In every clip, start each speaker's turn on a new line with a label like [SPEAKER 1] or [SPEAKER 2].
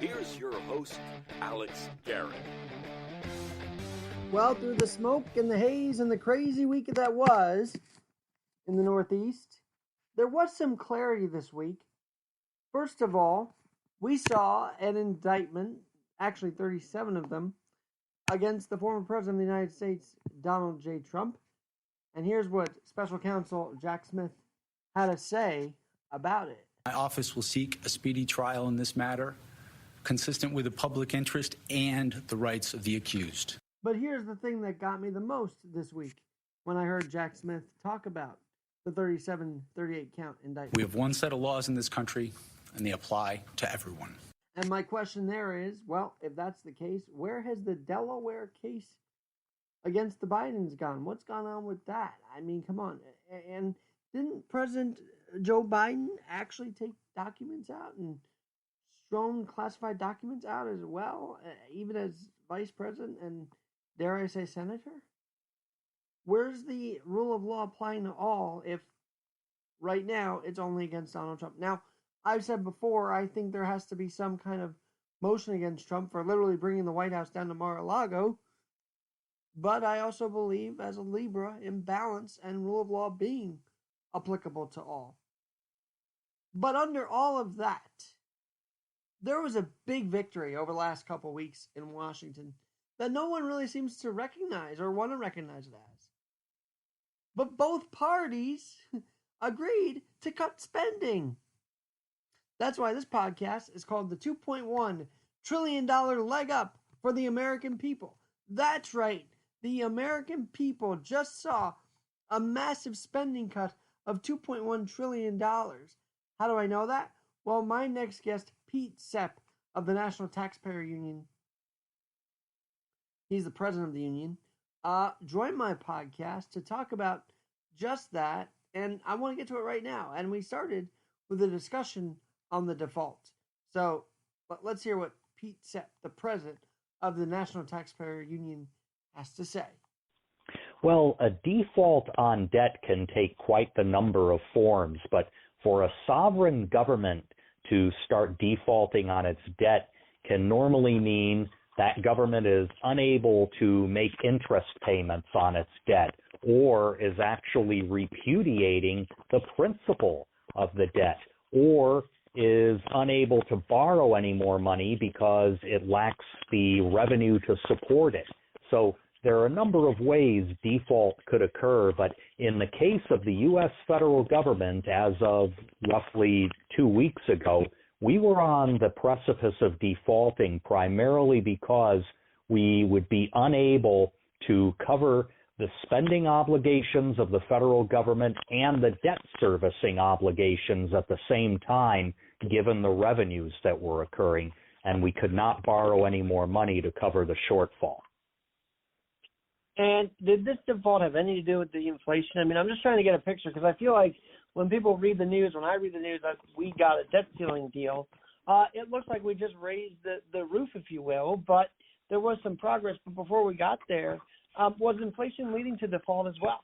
[SPEAKER 1] Here's your host, Alex Garrett.
[SPEAKER 2] Well, through the smoke and the haze and the crazy week that was in the Northeast, there was some clarity this week. First of all, we saw an indictment, actually 37 of them, against the former President of the United States, Donald J. Trump. And here's what Special Counsel Jack Smith had to say about it.
[SPEAKER 3] My office will seek a speedy trial in this matter, consistent with the public interest and the rights of the accused.
[SPEAKER 2] But here's the thing that got me the most this week when I heard Jack Smith talk about the 38 count indictment.
[SPEAKER 3] We have one set of laws in this country, and they apply to everyone.
[SPEAKER 2] And my question there is, well, if that's the case, where has the Delaware case against the Bidens gone? What's gone on with that? I mean, come on. And didn't President Joe Biden actually take documents out and thrown classified documents out as well, even as vice president and, dare I say, senator? Where's the rule of law applying to all if right now it's only against Donald Trump? Now, I've said before, I think there has to be some kind of motion against Trump for literally bringing the White House down to Mar-a-Lago. But I also believe, as a Libra, in balance and rule of law being applicable to all. But under all of that, there was a big victory over the last couple of weeks in Washington that no one really seems to recognize or want to recognize it as. But both parties agreed to cut spending. That's why this podcast is called the $2.1 trillion leg up for the American people. That's right. The American people just saw a massive spending cut of $2.1 trillion. How do I know that? Well, my next guest, Pete Sepp of the National Taxpayers Union, he's the president of the union, joined my podcast to talk about just that, and I want to get to it right now. And we started with a discussion on the default. So let's hear what Pete Sepp, the president of the National Taxpayers Union, has to say.
[SPEAKER 4] Well, a default on debt can take quite the number of forms, but for a sovereign government to start defaulting on its debt can normally mean that government is unable to make interest payments on its debt or is actually repudiating the principal of the debt or is unable to borrow any more money because it lacks the revenue to support it. So there are a number of ways default could occur, but in the case of the U.S. federal government, as of roughly 2 weeks ago, we were on the precipice of defaulting primarily because we would be unable to cover the spending obligations of the federal government and the debt servicing obligations at the same time, given the revenues that were occurring, and we could not borrow any more money to cover the shortfall.
[SPEAKER 5] And did this default have anything to do with the inflation? I mean, I'm just trying to get a picture because I feel like when people read the news, when I read the news, we got a debt ceiling deal. It looks like we just raised the roof, if you will, but there was some progress. But before we got there, was inflation leading to default as well?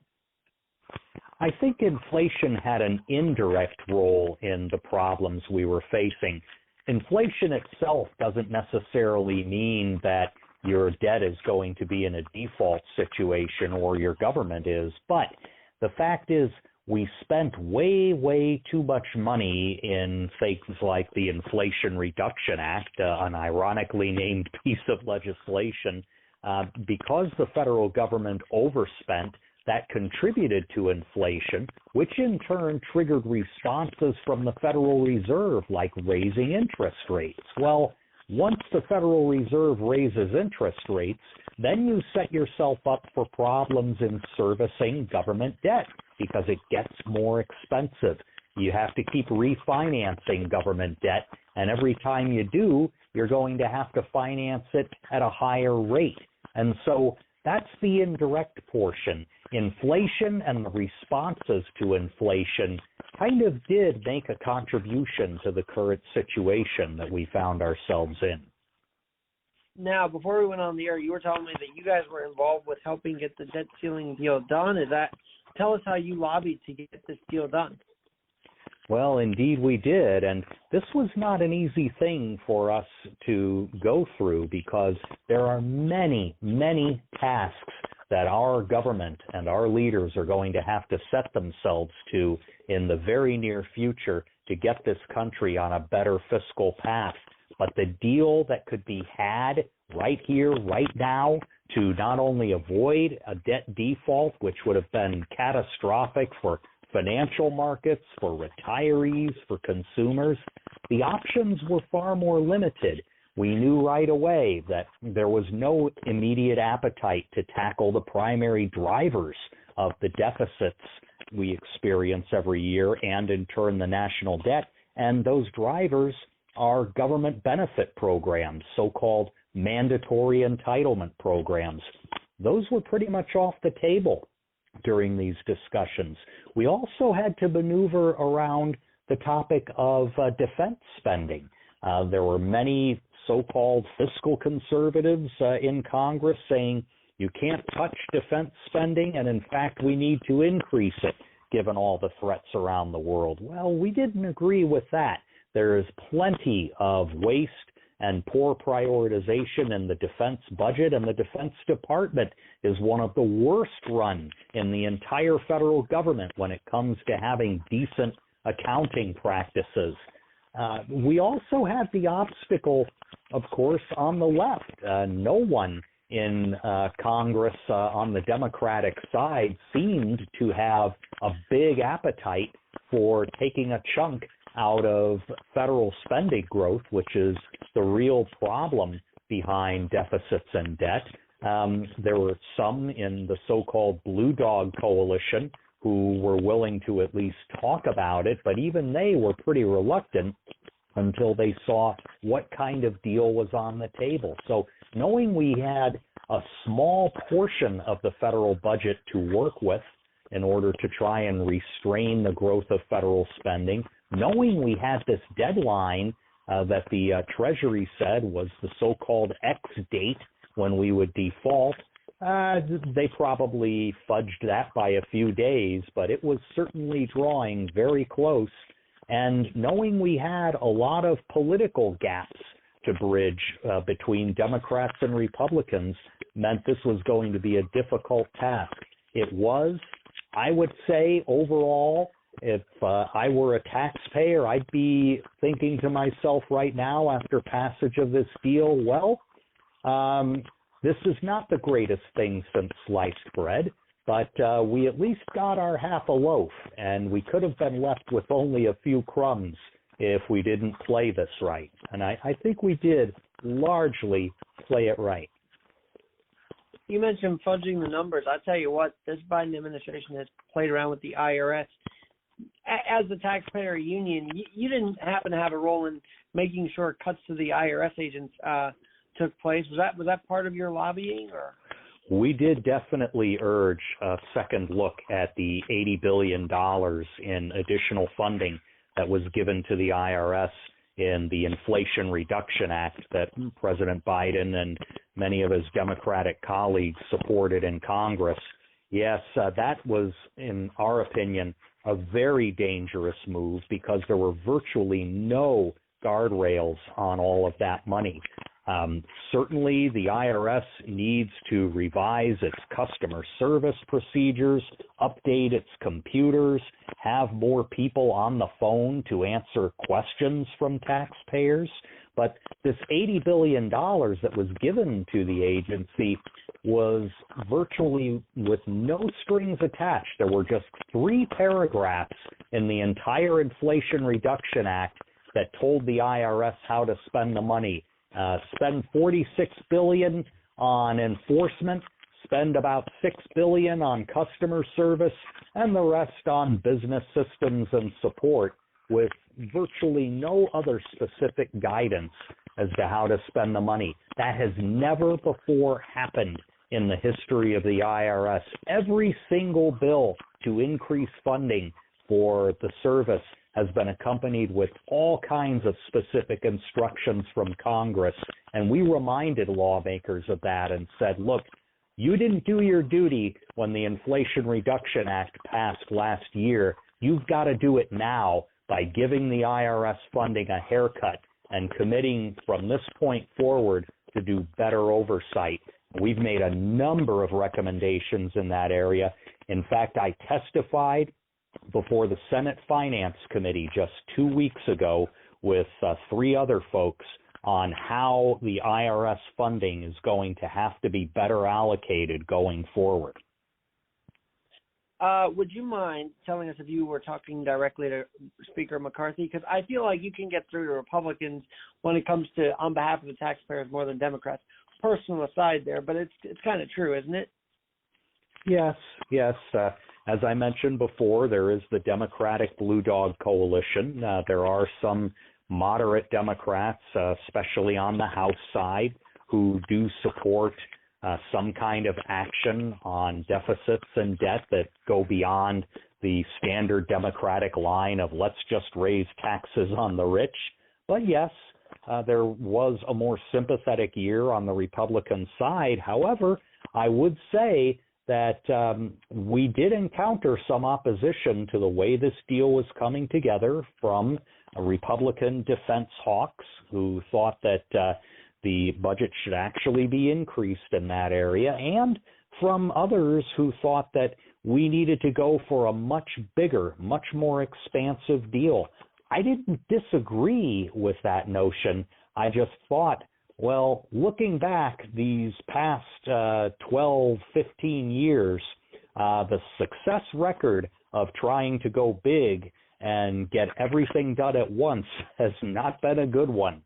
[SPEAKER 4] I think inflation had an indirect role in the problems we were facing. Inflation itself doesn't necessarily mean that your debt is going to be in a default situation or your government is, but the fact is we spent way too much money in things like the Inflation Reduction Act, an ironically named piece of legislation. Because the federal government overspent, that contributed to inflation, which in turn triggered responses from the Federal Reserve, like raising interest rates. Well, once the Federal Reserve raises interest rates, then you set yourself up for problems in servicing government debt because it gets more expensive. You have to keep refinancing government debt, and every time you do, you're going to have to finance it at a higher rate. And so that's the indirect portion. Inflation and the responses to inflation kind of did make a contribution to the current situation that we found ourselves in.
[SPEAKER 5] Now, before we went on the air, you were telling me that you guys were involved with helping get the debt ceiling deal done. Tell us how you lobbied to get this deal done.
[SPEAKER 4] Well, indeed we did. And this was not an easy thing for us to go through because there are many, many tasks that our government and our leaders are going to have to set themselves to in the very near future to get this country on a better fiscal path. But the deal that could be had right here, right now, to not only avoid a debt default, which would have been catastrophic for financial markets, for retirees, for consumers, the options were far more limited. We knew right away that there was no immediate appetite to tackle the primary drivers of the deficits we experience every year and in turn the national debt. And those drivers are government benefit programs, so-called mandatory entitlement programs. Those were pretty much off the table during these discussions. We also had to maneuver around the topic of defense spending. There were many so-called fiscal conservatives in Congress saying you can't touch defense spending, and in fact we need to increase it given all the threats around the world. Well, we didn't agree with that. There is plenty of waste and poor prioritization in the defense budget, and the Defense Department is one of the worst run in the entire federal government when it comes to having decent accounting practices. We also have the obstacle, of course, on the left. No one in Congress on the Democratic side seemed to have a big appetite for taking a chunk out of federal spending growth, which is the real problem behind deficits and debt. There were some in the so-called Blue Dog Coalition who were willing to at least talk about it, but even they were pretty reluctant until they saw what kind of deal was on the table. So knowing we had a small portion of the federal budget to work with in order to try and restrain the growth of federal spending, knowing we had this deadline that the Treasury said was the so-called X date when we would default, they probably fudged that by a few days, but it was certainly drawing very close. And knowing we had a lot of political gaps to bridge between Democrats and Republicans meant this was going to be a difficult task. It was, I would say, overall, if I were a taxpayer, I'd be thinking to myself right now after passage of this deal, well, this is not the greatest thing since sliced bread, but we at least got our half a loaf, and we could have been left with only a few crumbs if we didn't play this right. And I think we did largely play it right.
[SPEAKER 5] You mentioned fudging the numbers. I tell you what, this Biden administration has played around with the IRS. As the taxpayer union, you didn't happen to have a role in making sure cuts to the IRS agents took place. Was that part of your lobbying? Or?
[SPEAKER 4] We did definitely urge a second look at the $80 billion in additional funding that was given to the IRS in the Inflation Reduction Act that President Biden and many of his Democratic colleagues supported in Congress. Yes, that was, in our opinion, a very dangerous move because there were virtually no guardrails on all of that money. Certainly, the IRS needs to revise its customer service procedures, update its computers, have more people on the phone to answer questions from taxpayers. But this $80 billion that was given to the agency was virtually with no strings attached. There were just 3 paragraphs in the entire Inflation Reduction Act that told the IRS how to spend the money. Spend $46 billion on enforcement, spend about $6 billion on customer service, and the rest on business systems and support, with virtually no other specific guidance as to how to spend the money. That has never before happened in the history of the IRS. Every single bill to increase funding for the service has been accompanied with all kinds of specific instructions from Congress. And we reminded lawmakers of that and said, look, you didn't do your duty when the Inflation Reduction Act passed last year. You've got to do it now by giving the IRS funding a haircut and committing from this point forward to do better oversight. We've made a number of recommendations in that area. In fact, I testified before the Senate Finance Committee just 2 weeks ago with 3 other folks on how the IRS funding is going to have to be better allocated going forward.
[SPEAKER 5] Would you mind telling us if you were talking directly to Speaker McCarthy? Because I feel like you can get through to Republicans when it comes to on behalf of the taxpayers more than Democrats. Personal aside there, but it's kind of true, isn't it?
[SPEAKER 4] Yes. As I mentioned before, there is the Democratic Blue Dog Coalition. There are some moderate Democrats, especially on the House side, who do support some kind of action on deficits and debt that go beyond the standard Democratic line of let's just raise taxes on the rich. But yes, there was a more sympathetic year on the Republican side. However, I would say that we did encounter some opposition to the way this deal was coming together from Republican defense hawks who thought that the budget should actually be increased in that area, and from others who thought that we needed to go for a much bigger, much more expansive deal. I didn't disagree with that notion. I just thought, well, looking back these past 12, 15 years, the success record of trying to go big and get everything done at once has not been a good one.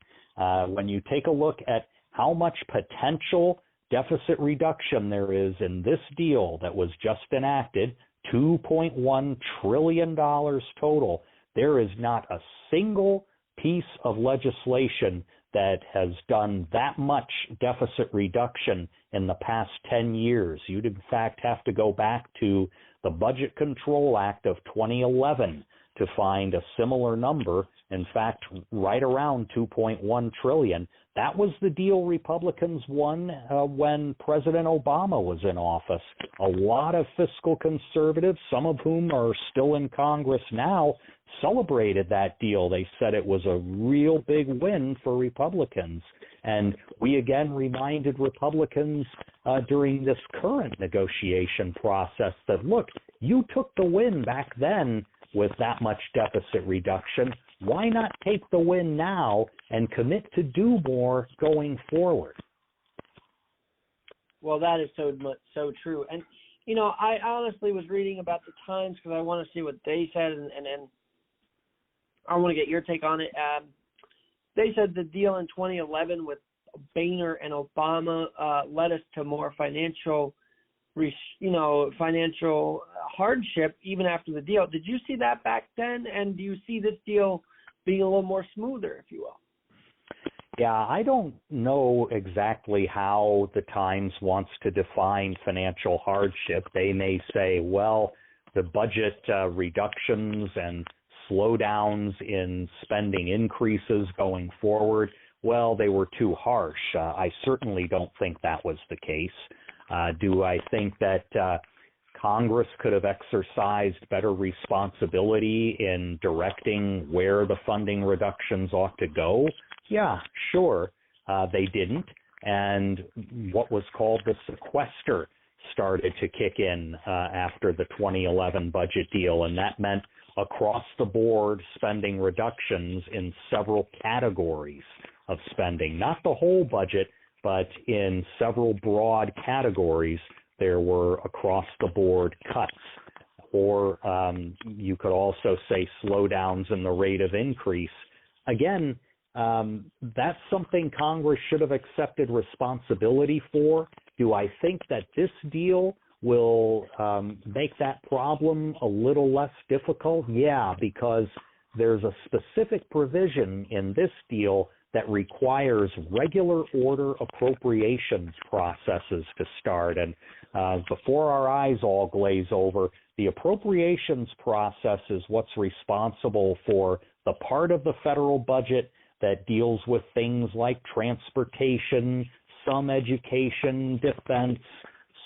[SPEAKER 4] When you take a look at how much potential deficit reduction there is in this deal that was just enacted, $2.1 trillion total, there is not a single piece of legislation that has done that much deficit reduction in the past 10 years. You'd in fact have to go back to the Budget Control Act of 2011 to find a similar number. In fact, right around $2.1 trillion. That was the deal Republicans won when President Obama was in office. A lot of fiscal conservatives, some of whom are still in Congress now, celebrated that deal. They said it was a real big win for Republicans. And we again reminded Republicans during this current negotiation process that, look, you took the win back then with that much deficit reduction. Why not take the win now and commit to do more going forward?
[SPEAKER 5] Well, that is so true. And, you know, I honestly was reading about the Times because I want to see what they said, and I want to get your take on it. They said the deal in 2011 with Boehner and Obama led us to more financial hardship even after the deal. Did you see that back then? And do you see this deal being a little more smoother, if you will?
[SPEAKER 4] Yeah, I don't know exactly how the Times wants to define financial hardship. They may say, well, the budget reductions and slowdowns in spending increases going forward, well, they were too harsh. I certainly don't think that was the case. Do I think that Congress could have exercised better responsibility in directing where the funding reductions ought to go? Yeah, sure. They didn't. And what was called the sequester started to kick in after the 2011 budget deal, and that meant across-the-board spending reductions in several categories of spending. Not the whole budget, but in several broad categories, there were across-the-board cuts. Or you could also say slowdowns in the rate of increase. Again, that's something Congress should have accepted responsibility for. Do I think that this deal will make that problem a little less difficult? Yeah, because there's a specific provision in this deal that requires regular order appropriations processes to start. And before our eyes all glaze over, the appropriations process is what's responsible for the part of the federal budget that deals with things like transportation, some education, defense,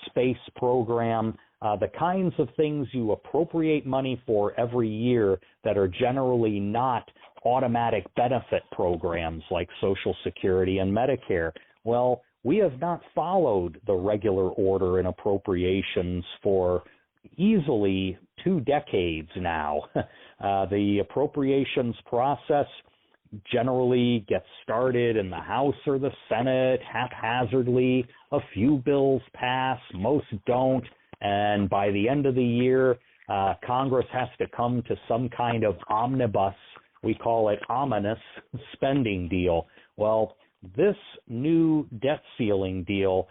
[SPEAKER 4] space program. the kinds of things you appropriate money for every year that are generally not automatic benefit programs like Social Security and Medicare. Well, we have not followed the regular order in appropriations for easily 2 decades now. The appropriations process generally gets started in the House or the Senate haphazardly. A few bills pass, most don't, and by the end of the year, Congress has to come to some kind of omnibus, we call it ominous, spending deal. Well, this new debt ceiling deal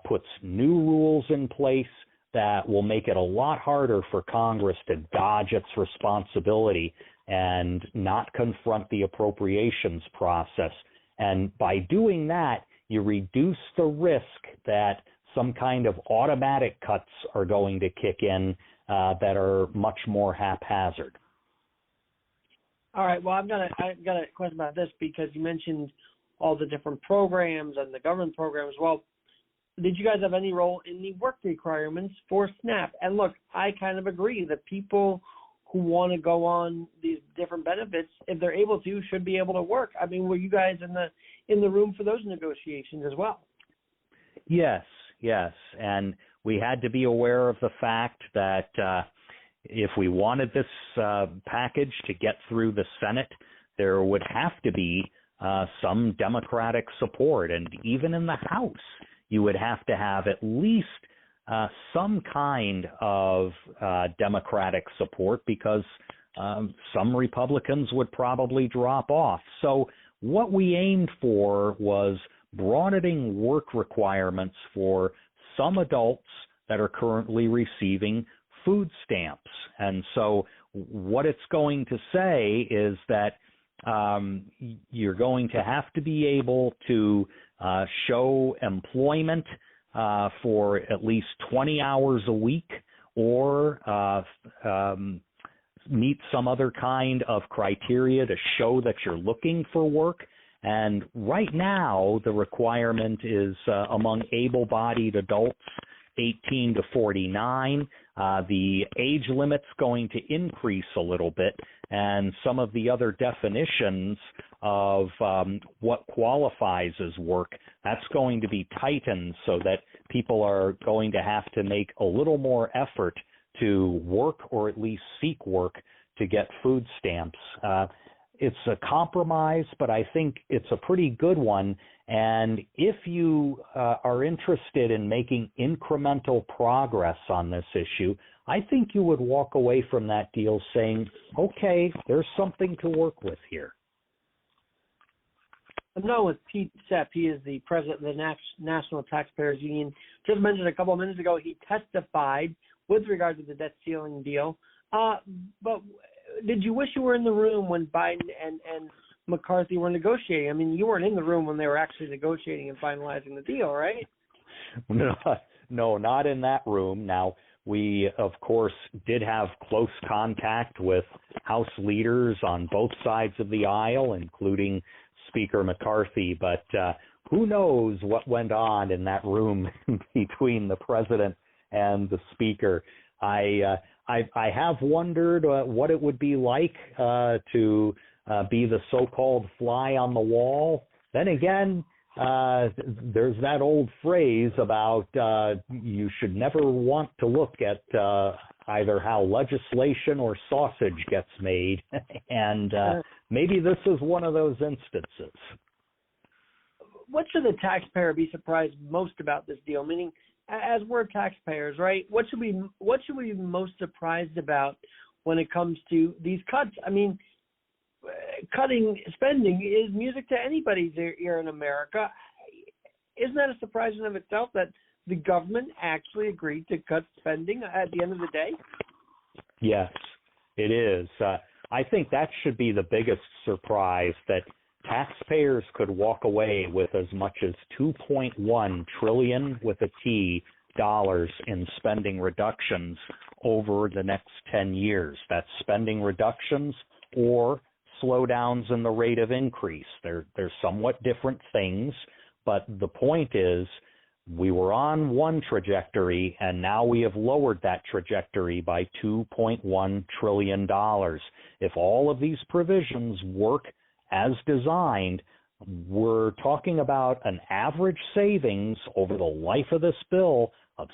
[SPEAKER 4] puts new rules in place that will make it a lot harder for Congress to dodge its responsibility and not confront the appropriations process. And by doing that, you reduce the risk that some kind of automatic cuts are going to kick in that are much more haphazard.
[SPEAKER 5] All right. Well, I've got a question about this because you mentioned all the different programs and the government programs. Well, did you guys have any role in the work requirements for SNAP? And look, I kind of agree that people who want to go on these different benefits, if they're able to, should be able to work. I mean, were you guys in the room for those negotiations as well?
[SPEAKER 4] Yes. And we had to be aware of the fact that if we wanted this package to get through the Senate, there would have to be some Democratic support. And even in the House, you would have to have at least some kind of Democratic support because some Republicans would probably drop off. So what we aimed for was broadening work requirements for some adults that are currently receiving food stamps. And so what it's going to say is that you're going to have to be able to show employment for at least 20 hours a week or meet some other kind of criteria to show that you're looking for work. And right now, the requirement is among able-bodied adults 18 to 49. The age limit's going to increase a little bit, and some of the other definitions of what qualifies as work, that's going to be tightened so that people are going to have to make a little more effort to work or at least seek work to get food stamps. It's a compromise, but I think it's a pretty good one. And if you are interested in making incremental progress on this issue, I think you would walk away from that deal saying, okay, there's something to work with here.
[SPEAKER 5] I'm now with Pete Sepp. He is the president of the National Taxpayers Union. Just mentioned a couple of minutes ago, he testified with regard to the debt ceiling deal. But did you wish you were in the room when Biden and McCarthy were negotiating? I mean, you weren't in the room when they were actually negotiating and finalizing the deal, right?
[SPEAKER 4] No, not in that room. Now, we, of course, did have close contact with House leaders on both sides of the aisle, including Speaker McCarthy, but who knows what went on in that room between the president and the speaker. I have wondered what it would be like to be the so-called fly on the wall. Then again, there's that old phrase about you should never want to look at either how legislation or sausage gets made, and maybe this is one of those instances.
[SPEAKER 5] What should the taxpayer be surprised most about this deal? Meaning, as we're taxpayers, right? What should we be most surprised about when it comes to these cuts? I mean, cutting spending is music to anybody's ear in America. Isn't that a surprise in of itself that the government actually agreed to cut spending at the end of the day?
[SPEAKER 4] Yes, it is. I think that should be the biggest surprise, that taxpayers could walk away with as much as $2.1 trillion with a T dollars in spending reductions over the next 10 years. That's spending reductions or slowdowns in the rate of increase. They're somewhat different things, but the point is we were on one trajectory, and now we have lowered that trajectory by $2.1 trillion. If all of these provisions work as designed, we're talking about an average savings over the life of this bill of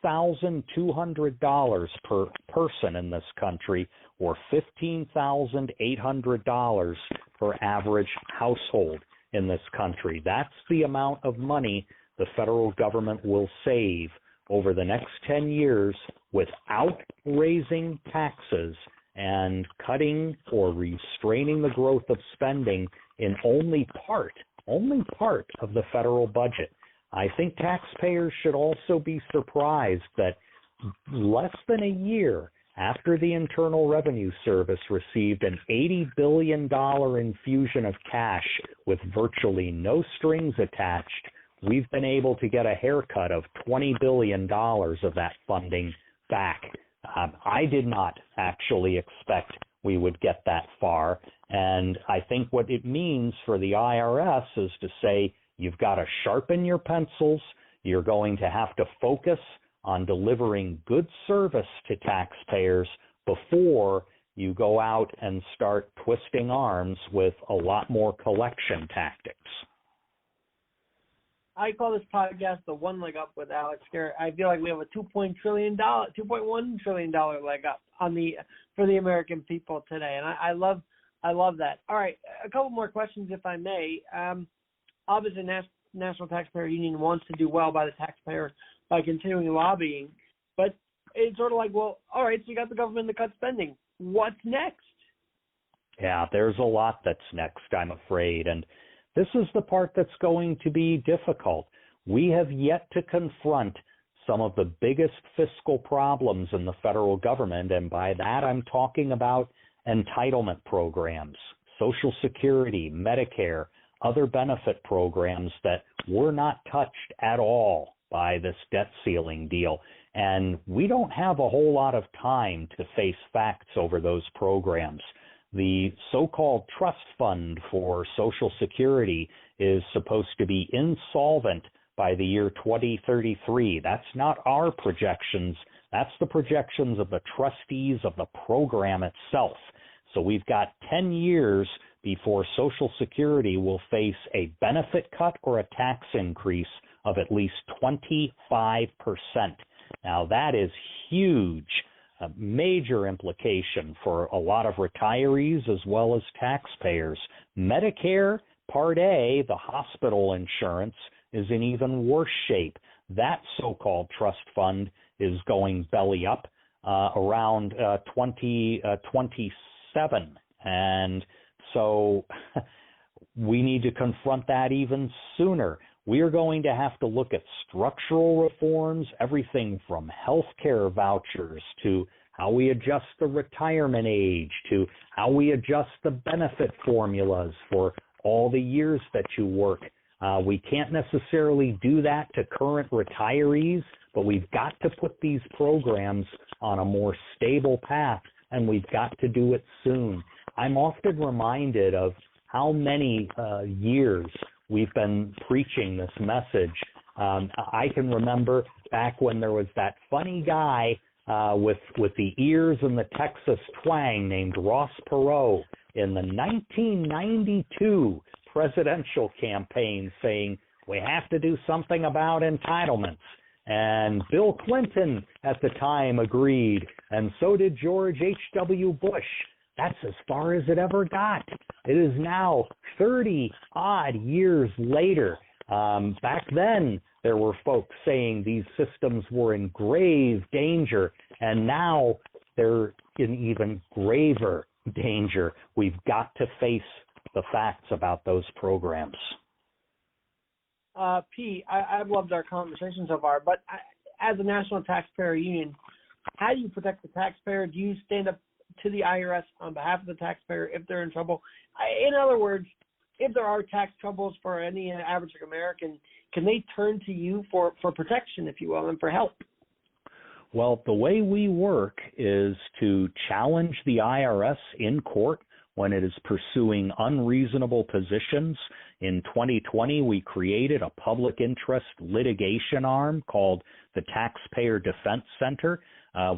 [SPEAKER 4] $6,200 per person in this country, or $15,800 per average household in this country. That's the amount of money the federal government will save over the next 10 years without raising taxes and cutting or restraining the growth of spending in only part of the federal budget. I think taxpayers should also be surprised that less than a year after the Internal Revenue Service received an $80 billion infusion of cash with virtually no strings attached, we've been able to get a haircut of $20 billion of that funding back. I did not actually expect we would get that far, and I think what it means for the IRS is to say, you've got to sharpen your pencils, you're going to have to focus on delivering good service to taxpayers before you go out and start twisting arms with a lot more collection tactics.
[SPEAKER 5] I call this podcast the One Leg Up with Alex Garrett. I feel like we have a $2.1 trillion leg up for the American people today, and I love that. All right, a couple more questions, if I may. Obviously, National Taxpayers Union wants to do well by the taxpayer by continuing lobbying, but it's sort of like, well, all right, so you got the government to cut spending. What's next?
[SPEAKER 4] Yeah, there's a lot that's next, I'm afraid, and this is the part that's going to be difficult. We have yet to confront some of the biggest fiscal problems in the federal government, and by that I'm talking about entitlement programs, Social Security, Medicare, other benefit programs that were not touched at all by this debt ceiling deal. And we don't have a whole lot of time to face facts over those programs. The so-called trust fund for Social Security is supposed to be insolvent by the year 2033. That's not our projections. That's the projections of the trustees of the program itself. So we've got 10 years before Social Security will face a benefit cut or a tax increase of at least 25%. Now that is huge. A major implication for a lot of retirees as well as taxpayers. Medicare Part A, the hospital insurance, is in even worse shape. That so-called trust fund is going belly up around 2027. And so we need to confront that even sooner. We are going to have to look at structural reforms, everything from health care vouchers to how we adjust the retirement age, to how we adjust the benefit formulas for all the years that you work. We can't necessarily do that to current retirees, but we've got to put these programs on a more stable path, and we've got to do it soon. I'm often reminded of how many years we've been preaching this message. I can remember back when there was that funny guy with the ears and the Texas twang named Ross Perot in the 1992 presidential campaign saying, we have to do something about entitlements. And Bill Clinton at the time agreed, and so did George H.W. Bush. That's as far as it ever got. It is now 30-odd years later. Back then, there were folks saying these systems were in grave danger, and now they're in even graver danger. We've got to face the facts about those programs.
[SPEAKER 5] Pete, I've loved our conversation so far, but as a National Taxpayer Union, how do you protect the taxpayer? Do you stand up to the IRS on behalf of the taxpayer if they're in trouble? In other words, if there are tax troubles for any average American, can they turn to you for protection, if you will, and for help?
[SPEAKER 4] Well, the way we work is to challenge the IRS in court when it is pursuing unreasonable positions. In 2020, we created a public interest litigation arm called the Taxpayer Defense Center.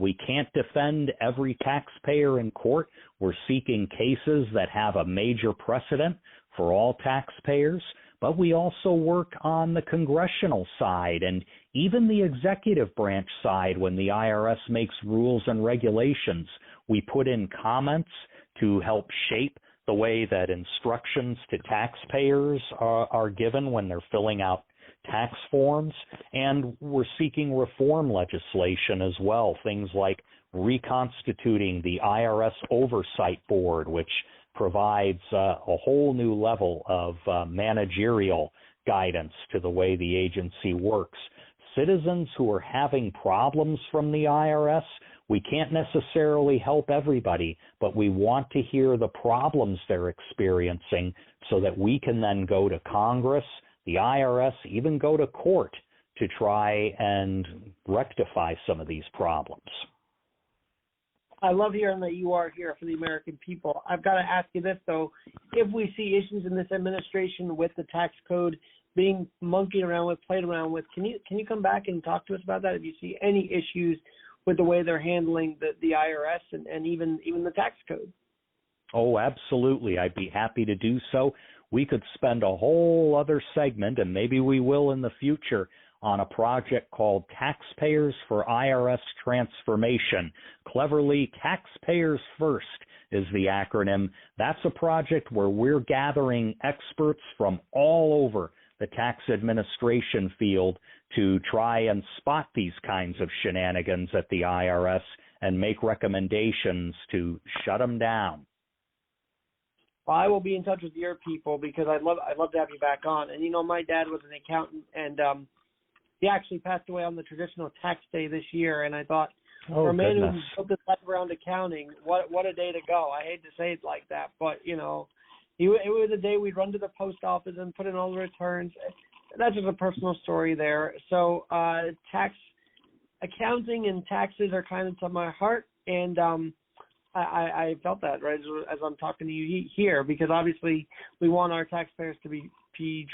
[SPEAKER 4] We can't defend every taxpayer in court. We're seeking cases that have a major precedent for all taxpayers, but we also work on the congressional side and even the executive branch side when the IRS makes rules and regulations. We put in comments to help shape the way that instructions to taxpayers are given when they're filling out tax forms, and we're seeking reform legislation as well, things like reconstituting the IRS Oversight Board, which provides a whole new level of managerial guidance to the way the agency works. Citizens who are having problems from the IRS, we can't necessarily help everybody, but we want to hear the problems they're experiencing so that we can then go to Congress, the IRS, even go to court to try and rectify some of these problems.
[SPEAKER 5] I love hearing that you are here for the American people. I've got to ask you this, though. If we see issues in this administration with the tax code being monkeyed around with, played around with, can you come back and talk to us about that? If you see any issues with the way they're handling the IRS and even the tax code?
[SPEAKER 4] Oh, absolutely. I'd be happy to do so. We could spend a whole other segment, and maybe we will in the future, on a project called Taxpayers for IRS Transformation. Cleverly, Taxpayers First is the acronym. That's a project where we're gathering experts from all over the tax administration field to try and spot these kinds of shenanigans at the IRS and make recommendations to shut them down.
[SPEAKER 5] Well, I will be in touch with your people because I'd love to have you back on. And, my dad was an accountant, and he actually passed away on the traditional tax day this year. And I thought, for a man who built his life around accounting, what a day to go. I hate to say it like that, but, it was a day we'd run to the post office and put in all the returns. That's just a personal story there. So tax accounting and taxes are kind of to my heart, and I felt that right as I'm talking to you here, because obviously we want our taxpayers to be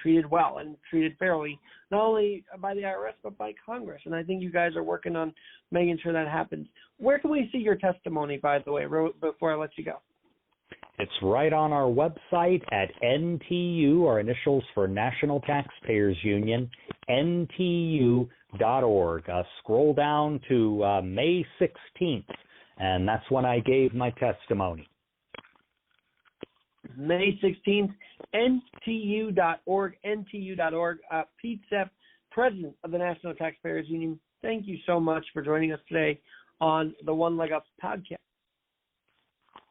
[SPEAKER 5] treated well and treated fairly, not only by the IRS but by Congress. And I think you guys are working on making sure that happens. Where can we see your testimony, by the way, before I let you go?
[SPEAKER 4] It's right on our website at NTU, our initials for National Taxpayers Union, NTU.org. Scroll down to May 16th, and that's when I gave my testimony.
[SPEAKER 5] May 16th, NTU.org, NTU.org. Pete Sepp, President of the National Taxpayers Union, thank you so much for joining us today on the One Leg Up podcast.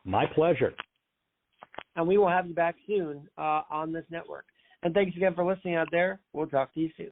[SPEAKER 4] My pleasure.
[SPEAKER 5] And we will have you back soon on this network. And thanks again for listening out there. We'll talk to you soon.